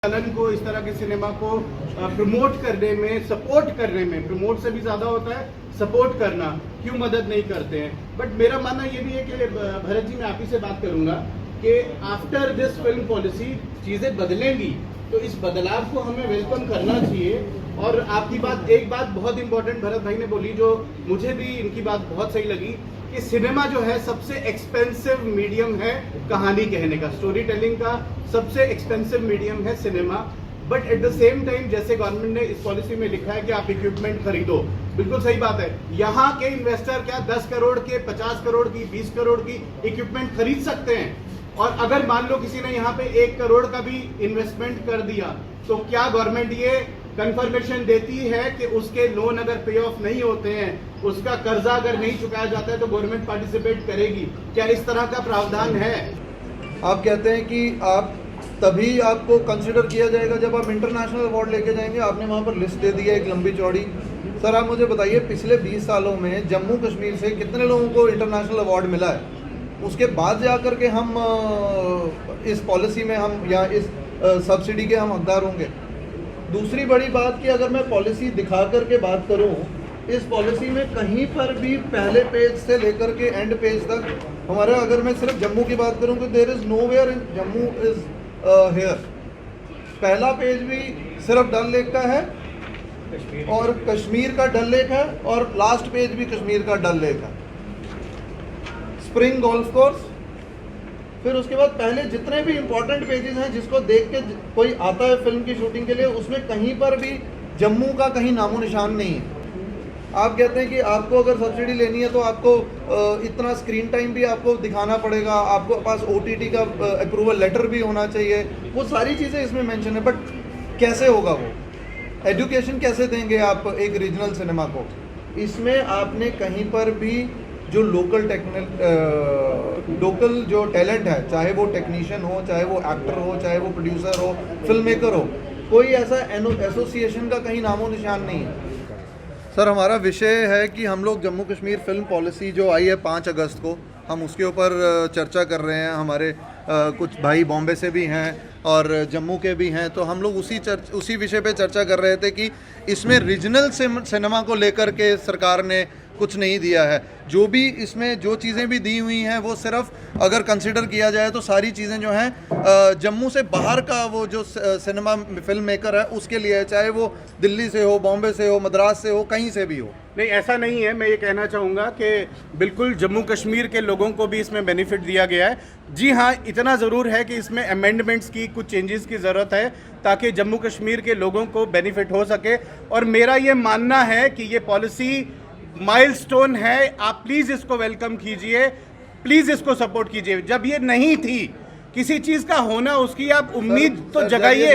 चलन को, इस तरह के सिनेमा को प्रमोट करने में, सपोर्ट करने में, प्रमोट से भी ज्यादा होता है सपोर्ट करना, क्यों मदद नहीं करते हैं। बट मेरा मानना ये भी है कि भरत जी, मैं आप ही से बात करूंगा कि आफ्टर दिस फिल्म पॉलिसी चीजें बदलेंगी, तो इस बदलाव को हमें वेलकम करना चाहिए। और आपकी बात, एक बात बहुत इंपॉर्टेंट भरत भाई ने बोली, जो मुझे भी इनकी बात बहुत सही लगी, कि सिनेमा जो है सबसे एक्सपेंसिव मीडियम है कहानी कहने का, स्टोरी टेलिंग का सबसे एक्सपेंसिव मीडियम है cinema. But at the same time जैसे गवर्नमेंट ने इस पॉलिसी में लिखा है कि आप इक्विपमेंट खरीदो, बिल्कुल सही बात है। यहाँ के इन्वेस्टर क्या 10 करोड़ के, 50 करोड़ की, 20 करोड़ की इक्विपमेंट खरीद सकते हैं? और अगर मान लो किसी ने यहाँ पे 1 करोड़ का भी इन्वेस्टमेंट कर दिया, तो क्या गवर्नमेंट ये कंफर्मेशन देती है कि उसके लोन अगर पे ऑफ नहीं होते हैं, उसका कर्जा अगर नहीं चुकाया जाता है, तो गवर्नमेंट पार्टिसिपेट करेगी? क्या इस तरह का प्रावधान है? आप कहते हैं कि आप तभी आपको कंसिडर किया जाएगा जब आप इंटरनेशनल अवार्ड लेके जाएंगे। आपने वहाँ पर लिस्ट दे दी है एक लंबी चौड़ी। सर आप मुझे बताइए, पिछले 20 सालों में जम्मू कश्मीर से कितने लोगों को इंटरनेशनल अवार्ड मिला है? उसके बाद जाकर के हम इस पॉलिसी में हम या इस सब्सिडी के हम हकदार होंगे। दूसरी बड़ी बात कि अगर मैं पॉलिसी दिखा करके बात करूं, इस पॉलिसी में कहीं पर भी पहले पेज से लेकर के एंड पेज तक हमारा, अगर मैं सिर्फ जम्मू की बात करूं तो there is nowhere in Jammu is here. पहला पेज भी सिर्फ डल लेक का है और कश्मीर का डल लेक है, और लास्ट पेज भी कश्मीर का डल लेक है, स्प्रिंग गोल्फ कोर्स। फिर उसके बाद पहले जितने भी इंपॉर्टेंट पेजेस हैं जिसको देख के कोई आता है फिल्म की शूटिंग के लिए, उसमें कहीं पर भी जम्मू का कहीं नामो निशान नहीं है। आप कहते हैं कि आपको अगर सब्सिडी लेनी है तो आपको इतना स्क्रीन टाइम भी आपको दिखाना पड़ेगा, आपको पास OTT का अप्रूवल लेटर भी होना चाहिए, वो सारी चीज़ें इसमें मेंशन है। बट कैसे होगा वो? एजुकेशन कैसे देंगे आप एक रीजनल सिनेमा को? इसमें आपने कहीं पर भी जो लोकल जो टैलेंट है, चाहे वो टेक्नीशियन हो, चाहे वो एक्टर हो, चाहे वो प्रोड्यूसर हो, फिल्म मेकर हो, कोई ऐसा एसोसिएशन का कहीं नामो निशान नहीं है। सर हमारा विषय है कि हम लोग जम्मू कश्मीर फिल्म पॉलिसी जो आई है 5 अगस्त को, हम उसके ऊपर चर्चा कर रहे हैं। हमारे कुछ भाई बॉम्बे से भी हैं और जम्मू के भी हैं, तो हम लोग उसी विषय पे चर्चा कर रहे थे कि इसमें रीजनल सिनेमा को लेकर के सरकार ने कुछ नहीं दिया है। जो भी इसमें जो चीज़ें भी दी हुई हैं वो सिर्फ अगर कंसिडर किया जाए तो सारी चीज़ें जो हैं जम्मू से बाहर का वो जो सिनेमा फिल्म मेकर है उसके लिए है, चाहे वो दिल्ली से हो, बॉम्बे से हो, मद्रास से हो, कहीं से भी हो। नहीं, ऐसा नहीं है। मैं ये कहना चाहूँगा कि बिल्कुल जम्मू कश्मीर के लोगों को भी इसमें बेनिफिट दिया गया है। जी हाँ, इतना ज़रूर है कि इसमें अमेंडमेंट्स की, कुछ चेंजेस की ज़रूरत है ताकि जम्मू कश्मीर के लोगों को बेनिफिट हो सके। और मेरा ये मानना है कि ये पॉलिसी माइलस्टोन है। आप प्लीज़ इसको वेलकम कीजिए, प्लीज़ इसको सपोर्ट कीजिए। जब ये नहीं थी, किसी चीज़ का होना, उसकी आप उम्मीद तो जगाइए।